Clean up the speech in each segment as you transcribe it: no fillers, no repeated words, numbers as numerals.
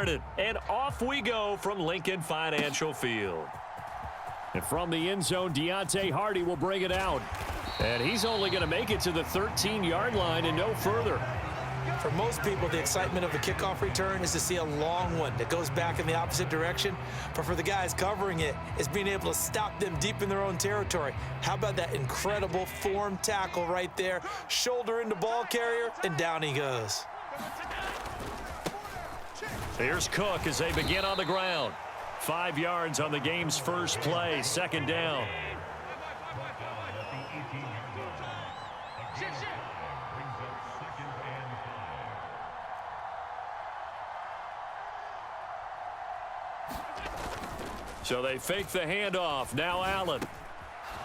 started. And off we go from Lincoln Financial Field. And from the end zone, Deontay Hardy will bring it out. And he's only going to make it to the 13-yard line and no further. For most people, the excitement of a kickoff return is to see a long one that goes back in the opposite direction. But for the guys covering it, it's being able to stop them deep in their own territory. How about that incredible form tackle right there? Shoulder into ball carrier, and down he goes. Here's Cook as they begin on the ground. 5 yards on the game's first play, second down. So they fake the handoff. Now Allen.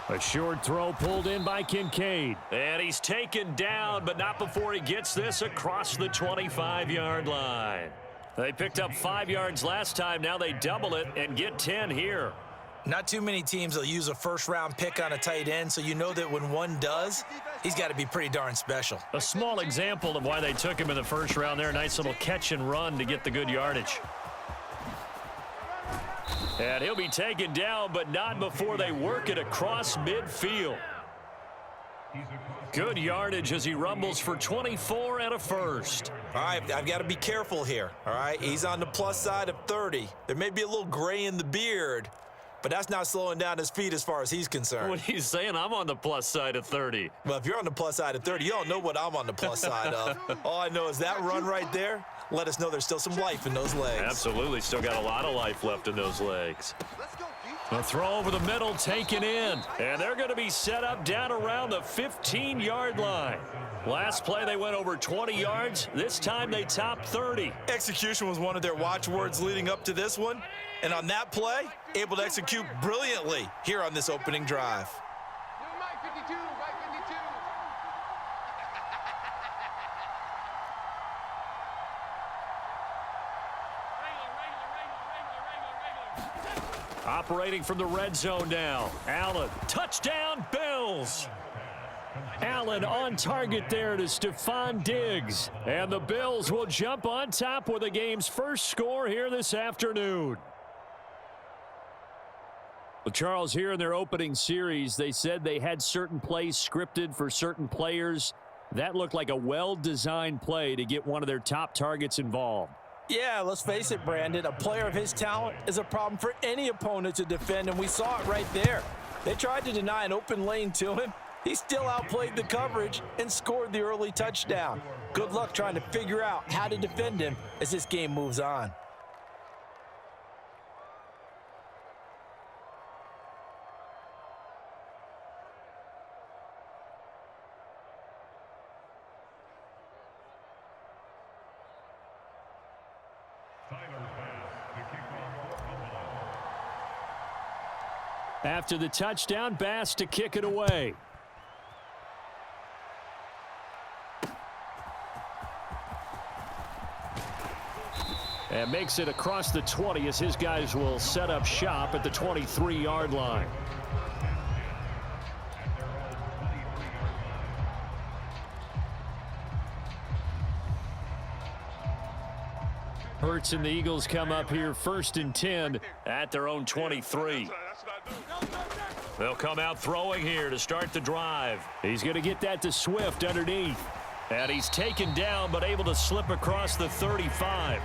A short throw pulled in by Kincaid. And he's taken down, but not before he gets this across the 25-yard line. They picked up 5 yards last time. Now they double it and get 10 here. Not too many teams will use a first-round pick on a tight end, so you know that when one does, he's got to be pretty darn special. A small example of why they took him in the first round there. Nice little catch and run to get the good yardage. And he'll be taken down, but not before they work it across midfield. Good yardage as he rumbles for 24 and a first. All right, I've got to be careful here, all right? He's on the plus side of 30. There may be a little gray in the beard, but that's not slowing down his feet as far as he's concerned. What he's saying, I'm on the plus side of 30. Well, if you're on the plus side of 30, you don't know what I'm on the plus side of. All I know is that run right there let us know there's still some life in those legs. Absolutely, still got a lot of life left in those legs. A throw over the middle taken in, and they're going to be set up down around the 15-yard line. Last play they went over 20 yards. This time they topped 30. Execution was one of their watchwords leading up to this one, and on that play, able to execute brilliantly here on this opening drive. Operating from the red zone now. Allen, touchdown, Bills. Allen on target there to Stephon Diggs. And the Bills will jump on top with the game's first score here this afternoon. Well, Charles, here in their opening series, they said they had certain plays scripted for certain players. That looked like a well-designed play to get one of their top targets involved. Yeah, let's face it, Brandon. A player of his talent is a problem for any opponent to defend, and we saw it right there. They tried to deny an open lane to him. He still outplayed the coverage and scored the early touchdown. Good luck trying to figure out how to defend him as this game moves on. After the touchdown, Bass to kick it away. And makes it across the 20 as his guys will set up shop at the 23-yard line. Hurts and the Eagles come up here 1st and 10 at their own 23. They'll come out throwing here to start the drive. He's going to get that to Swift underneath. And he's taken down but able to slip across the 35.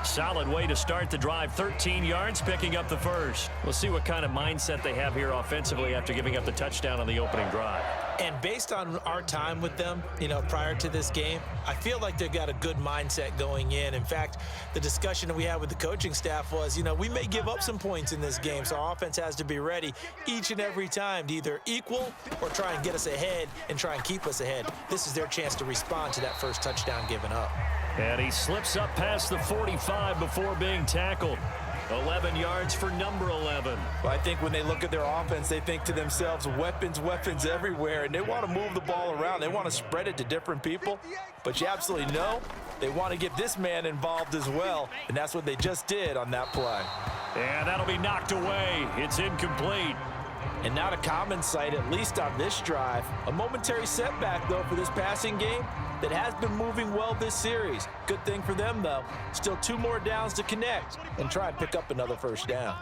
Solid way to start the drive. 13 yards, picking up the first. We'll see what kind of mindset they have here offensively after giving up the touchdown on the opening drive. And based on our time with them, prior to this game, I feel like they've got a good mindset going in. In fact, the discussion that we had with the coaching staff was, we may give up some points in this game, so our offense has to be ready each and every time to either equal or try and get us ahead and try and keep us ahead. This is their chance to respond to that first touchdown given up. And he slips up past the 45 before being tackled. 11 yards for number 11. Well, I think when they look at their offense, they think to themselves, weapons, weapons everywhere, and they want to move the ball around. They want to spread it to different people, but you absolutely know they want to get this man involved as well, and that's what they just did on that play. And that'll be knocked away. It's incomplete. And not a common sight, at least on this drive. A momentary setback, though, for this passing game. that has been moving well this series. Good thing for them, though. Still 2 more downs to connect and try and pick up another first down.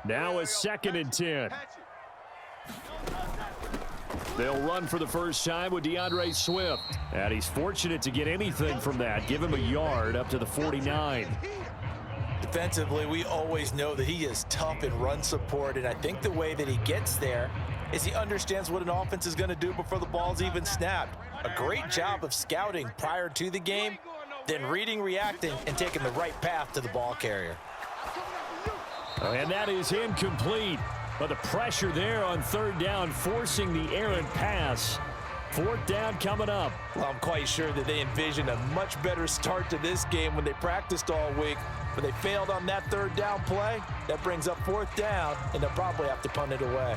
Now a 2nd and 10. They'll run for the first time with DeAndre Swift. And he's fortunate to get anything from that. Give him a yard up to the 49. Defensively, we always know that he is tough in run support, and I think the way that he gets there is he understands what an offense is going to do before the ball's even snapped. A great job of scouting prior to the game, then reading, reacting, and taking the right path to the ball carrier. And that is incomplete. But the pressure there on 3rd down, forcing the errant pass. 4th down coming up. Well, I'm quite sure that they envisioned a much better start to this game when they practiced all week, but they failed on that 3rd down play. That brings up 4th down, and they'll probably have to punt it away.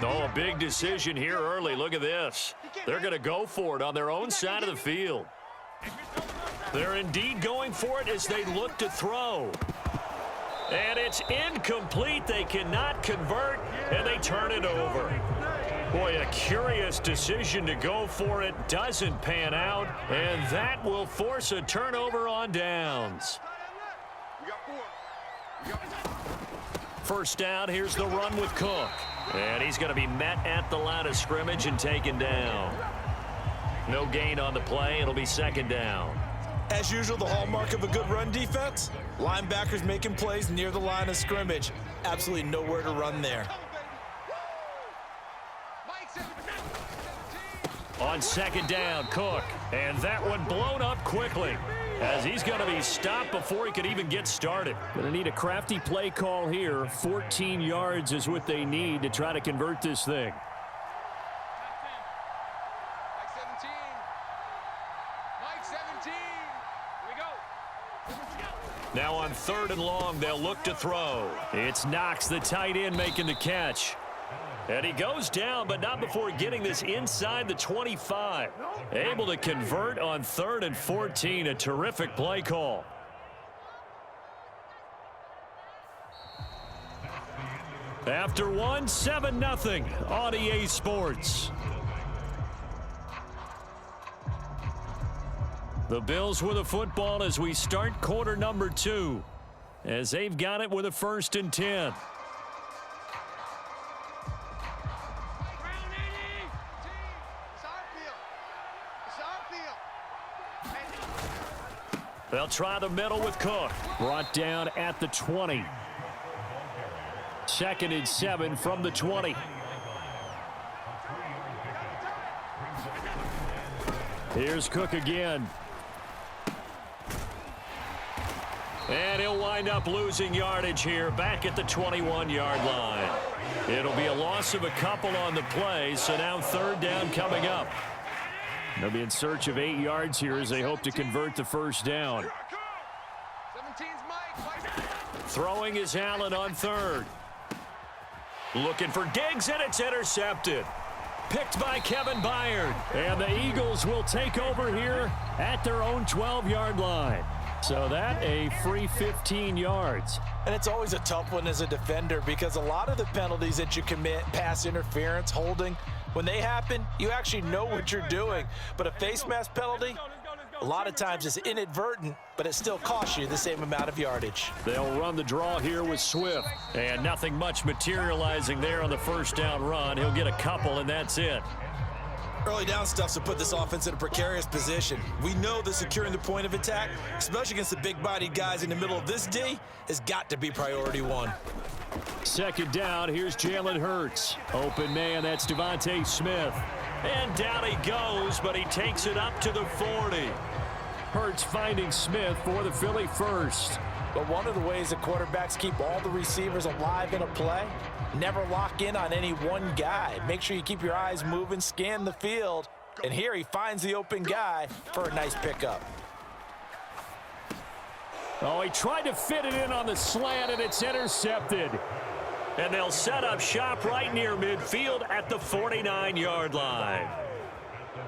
Oh, a big decision here early. Look at this. They're going to go for it on their own side of the field. They're indeed going for it as they look to throw. And it's incomplete. They cannot convert, and they turn it over. Boy, a curious decision to go for it. Doesn't pan out, and that will force a turnover on downs. First down, here's the run with Cook. And he's going to be met at the line of scrimmage and taken down. No gain on the play. It'll be 2nd down. As usual, the hallmark of a good run defense, linebackers making plays near the line of scrimmage. Absolutely nowhere to run there. On 2nd down, Cook. And that one blown up quickly as he's going to be stopped before he could even get started. Going to need a crafty play call here. 14 yards is what they need to try to convert this thing. Now on 3rd and long, they'll look to throw. It's Knox, the tight end, making the catch. And he goes down, but not before getting this inside the 25. Able to convert on 3rd and 14. A terrific play call. After one, 7-0 on EA Sports. The Bills with a football as we start quarter number 2. As they've got it with a 1st and 10. They'll try the middle with Cook. Brought down at the 20. 2nd and 7 from the 20. Here's Cook again. And he'll wind up losing yardage here back at the 21-yard line. It'll be a loss of a couple on the play, so now 3rd down coming up. They'll be in search of 8 yards here as they hope to convert the first down. Throwing is Allen on 3rd. Looking for Diggs, and it's intercepted. Picked by Kevin Byard. And the Eagles will take over here at their own 12-yard line. So that a free 15 yards. And it's always a tough one as a defender because a lot of the penalties that you commit, pass interference, holding, when they happen, you actually know what you're doing. But a face mask penalty, a lot of times it's inadvertent, but it still costs you the same amount of yardage. They'll run the draw here with Swift. And nothing much materializing there on the first down run. He'll get a couple, and that's it. Early down stuff to put this offense in a precarious position. We know that securing the point of attack, especially against the big-bodied guys in the middle of this D, has got to be priority 1. 2nd down, here's Jalen Hurts. Open man, that's Devontae Smith. And down he goes, but he takes it up to the 40. Hurts finding Smith for the Philly first. But one of the ways that quarterbacks keep all the receivers alive in a play, never lock in on any one guy. Make sure you keep your eyes moving, scan the field. And here he finds the open guy for a nice pickup. Oh, he tried to fit it in on the slant, and it's intercepted. And they'll set up shop right near midfield at the 49-yard line.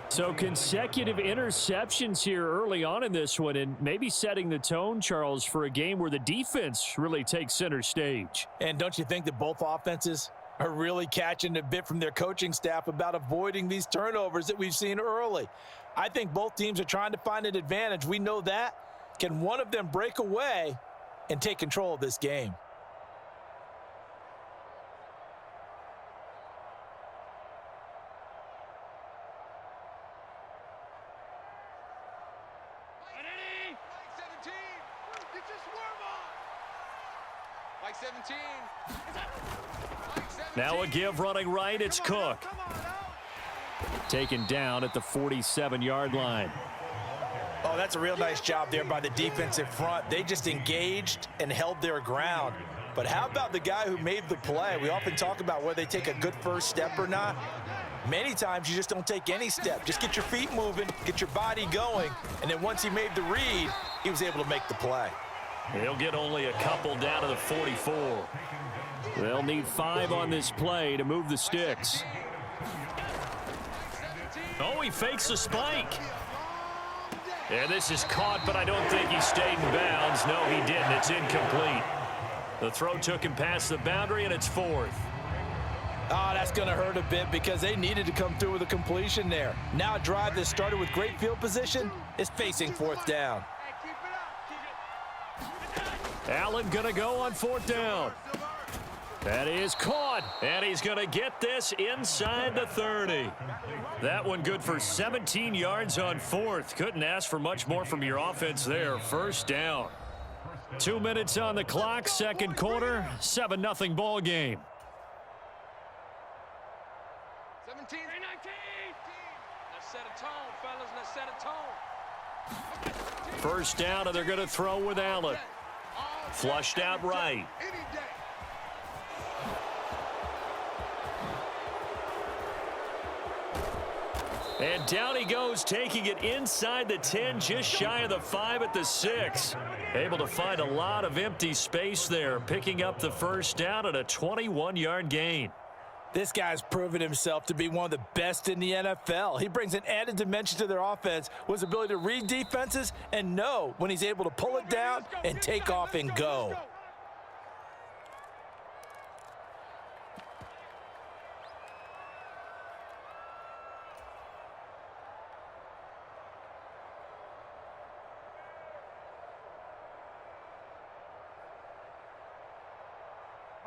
So consecutive interceptions here early on in this one, and maybe setting the tone, Charles, for a game where the defense really takes center stage. And don't you think that both offenses are really catching a bit from their coaching staff about avoiding these turnovers that we've seen early. I think both teams are trying to find an advantage. We know that. Can one of them break away and take control of this game? Now a give running right, it's Cook. Taken down at the 47-yard line. Oh, that's a real nice job there by the defensive front. They just engaged and held their ground. But how about the guy who made the play? We often talk about whether they take a good first step or not. Many times you just don't take any step. Just get your feet moving, get your body going, and then once he made the read, he was able to make the play. He'll get only a couple down to the 44. They'll need 5 on this play to move the sticks. Oh, he fakes a spike. And this is caught, but I don't think he stayed in bounds. No, he didn't. It's incomplete. The throw took him past the boundary, and it's 4th. Oh, that's going to hurt a bit because they needed to come through with a completion there. Now a drive that started with great field position is facing 4th down. Allen going to go on 4th down. That is caught, and he's going to get this inside the 30. That one good for 17 yards on 4th. Couldn't ask for much more from your offense there. 1st down. 2 minutes on the clock, 2nd quarter, 7-0 ball game. 17, 19. Let's set a tone, fellas. Let's set a tone. 1st down, and they're going to throw with Allen. Flushed out right. And down he goes, taking it inside the 10, just shy of the 5 at the 6. Able to find a lot of empty space there, picking up the 1st down at a 21-yard gain. This guy's proven himself to be one of the best in the NFL. He brings an added dimension to their offense with his ability to read defenses and know when he's able to pull it down and take off and go.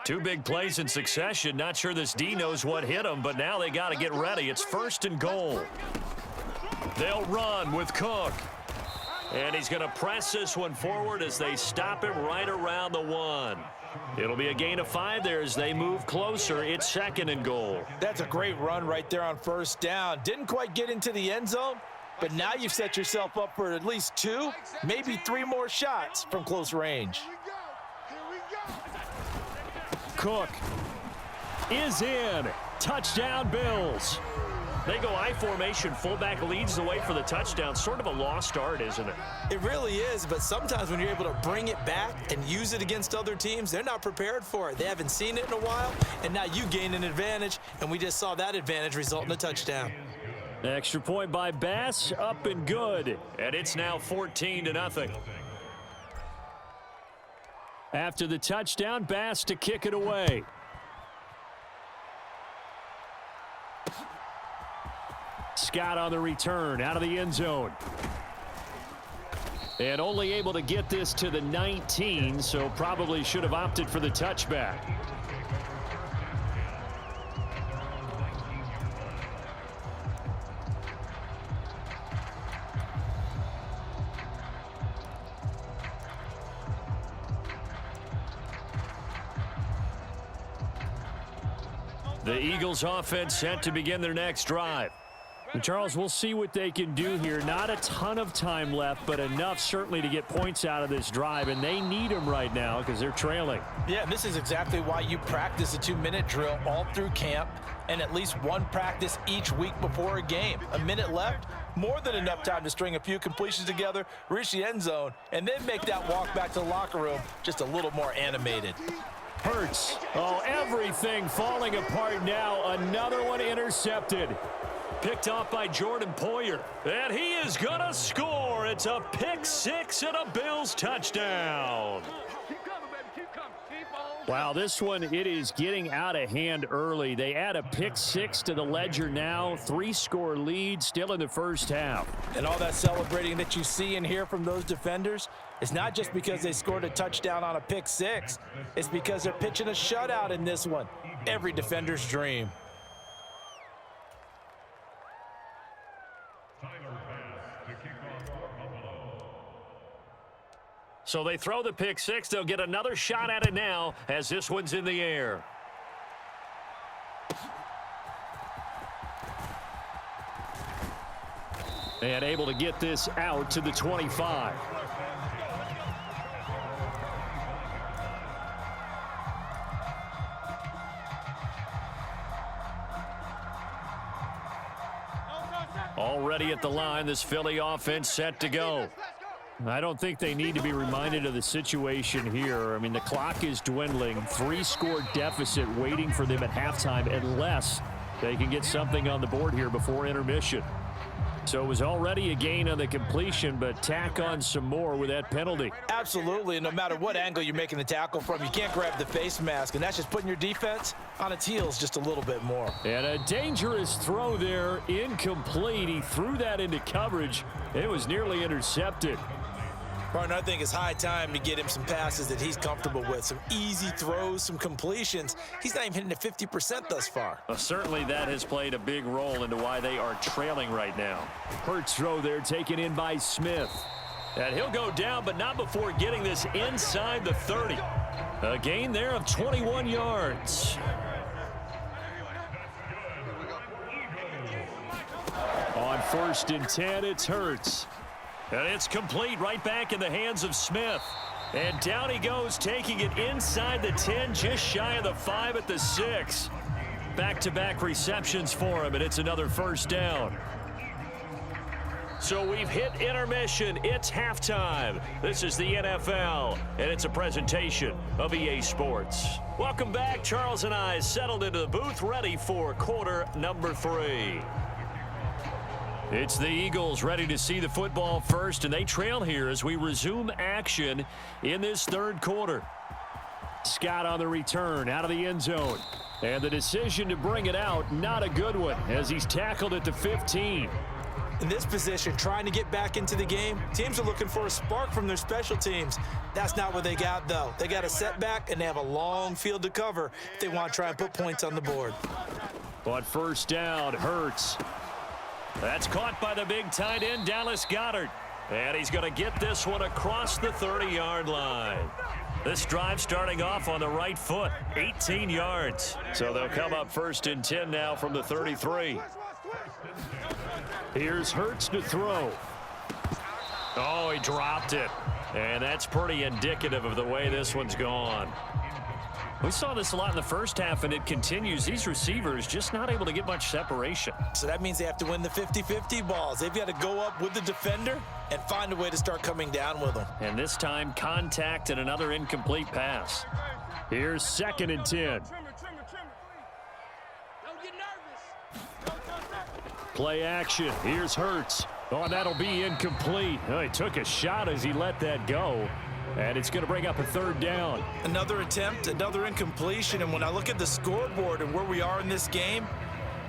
Two big plays in succession. Not sure this D knows what hit him, but now they got to get ready. It's 1st and goal. They'll run with Cook. And he's going to press this one forward as they stop him right around the 1. It'll be a gain of 5 there as they move closer. It's 2nd and goal. That's a great run right there on 1st down. Didn't quite get into the end zone, but now you've set yourself up for at least 2, maybe 3 more shots from close range. Cook is in. Touchdown, Bills. They go I formation. Fullback leads the way for the touchdown. Sort of a lost art, isn't it? It really is, but sometimes when you're able to bring it back and use it against other teams, they're not prepared for it. They haven't seen it in a while, and now you gain an advantage, and we just saw that advantage result in a touchdown. Extra point by Bass, up and good. And it's now 14-0. After the touchdown, Bass to kick it away. Scott on the return, out of the end zone. And only able to get this to the 19, so probably should have opted for the touchback. The Eagles offense set to begin their next drive. And Charles, we'll see what they can do here. Not a ton of time left, but enough certainly to get points out of this drive, and they need them right now because they're trailing. Yeah, this is exactly why you practice a 2-minute drill all through camp and at least one practice each week before a game. A minute left, more than enough time to string a few completions together, reach the end zone, and then make that walk back to the locker room just a little more animated. Hurts. Oh, everything falling apart now. Another one intercepted. Picked off by Jordan Poyer. And he is going to score. It's a pick 6 and a Bills touchdown. Keep coming, baby. Keep coming. Keep on Wow, this one, it is getting out of hand early. They add a pick six to the ledger now. 3-score lead still in the first half. And all that celebrating that you see and hear from those defenders, it's not just because they scored a touchdown on a pick six. It's because they're pitching a shutout in this one. Every defender's dream. So they throw the pick six. They'll get another shot at it now as this one's in the air. And able to get this out to the 25. Already at the line, this Philly offense set to go. I don't think they need to be reminded of the situation here. I mean, the clock is dwindling. 3-score deficit waiting for them at halftime unless they can get something on the board here before intermission. So it was already a gain on the completion, but tack on some more with that penalty. Absolutely, and no matter what angle you're making the tackle from, you can't grab the face mask, and that's just putting your defense on its heels just a little bit more. And a dangerous throw there, incomplete. He threw that into coverage. It was nearly intercepted. Partner, I think it's high time to get him some passes that he's comfortable with. Some easy throws, some completions. He's not even hitting the 50% thus far. Well, certainly that has played a big role into why they are trailing right now. Hurts throw there taken in by Smith. And he'll go down, but not before getting this inside the 30. A gain there of 21 yards. On 1st and 10, it's Hurts. And it's complete right back in the hands of Smith. And down he goes, taking it inside the 10, just shy of the 5 at the 6. Back-to-back receptions for him, and it's another first down. So we've hit intermission. It's halftime. This is the NFL, and it's a presentation of EA Sports. Welcome back. Charles and I settled into the booth, ready for quarter number 3. It's the Eagles ready to see the football first, and they trail here as we resume action in this third quarter. Scott on the return out of the end zone. And the decision to bring it out, not a good one, as he's tackled at the 15. In this position, trying to get back into the game, teams are looking for a spark from their special teams. That's not what they got, though. They got a setback, and they have a long field to cover if they want to try and put points on the board. On first down, Hurts. That's caught by the big tight end, Dallas Goedert. And he's going to get this one across the 30-yard line. This drive starting off on the right foot, 18 yards. So they'll come up 1st and 10 now from the 33. Here's Hurts to throw. Oh, he dropped it. And that's pretty indicative of the way this one's gone. We saw this a lot in the first half, and it continues. These receivers just not able to get much separation. So that means they have to win the 50-50 balls. They've got to go up with the defender and find a way to start coming down with them. And this time, contact and another incomplete pass. Here's 2nd and 10. Don't get nervous. Play action. Here's Hurts. Oh, and that'll be incomplete. Oh, he took a shot as he let that go. And it's going to bring up a 3rd down. Another attempt, another incompletion. And when I look at the scoreboard and where we are in this game,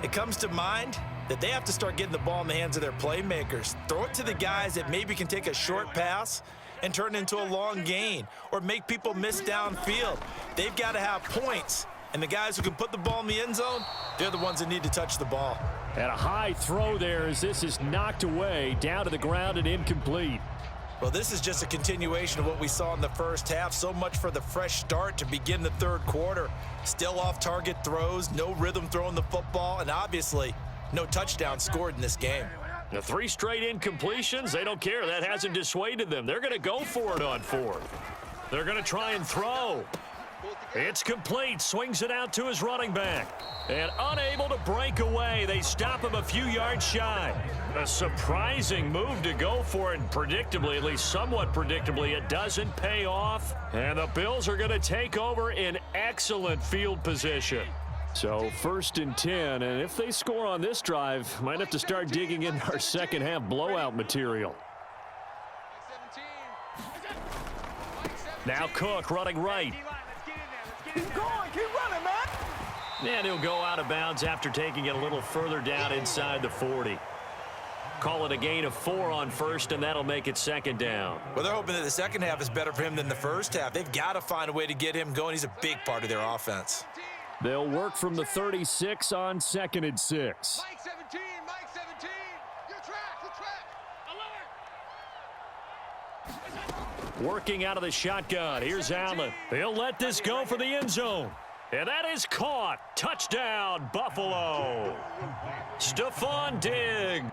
it comes to mind that they have to start getting the ball in the hands of their playmakers. Throw it to the guys that maybe can take a short pass and turn it into a long gain or make people miss downfield. They've got to have points. And the guys who can put the ball in the end zone, they're the ones that need to touch the ball. And a high throw there as this is knocked away, down to the ground and incomplete. Well, this is just a continuation of what we saw in the first half. So much for the fresh start to begin the third quarter. Still off-target throws, no rhythm throwing the football, and obviously no touchdown scored in this game. The 3 straight incompletions, they don't care. That hasn't dissuaded them. They're going to go for it on 4th. They're going to try and throw. It's complete. Swings it out to his running back. And unable to break away. They stop him a few yards shy. A surprising move to go for it. And predictably, at least somewhat predictably, it doesn't pay off. And the Bills are going to take over in excellent field position. So 1st and 10. And if they score on this drive, might have to start digging in our second half blowout material. Now Cook running right. Keep going. Keep running, man. And he'll go out of bounds after taking it a little further down inside the 40. Call it a gain of 4 on first, and that'll make it second down. Well, they're hoping that the second half is better for him than the first half. They've got to find a way to get him going. He's a big part of their offense. They'll work from the 36 on 2nd and 6. Mike 17, Mike 17. Your track, alert. Working out of the shotgun. Here's Allen. He'll let this go for the end zone. And that is caught. Touchdown, Buffalo. Stephon Diggs.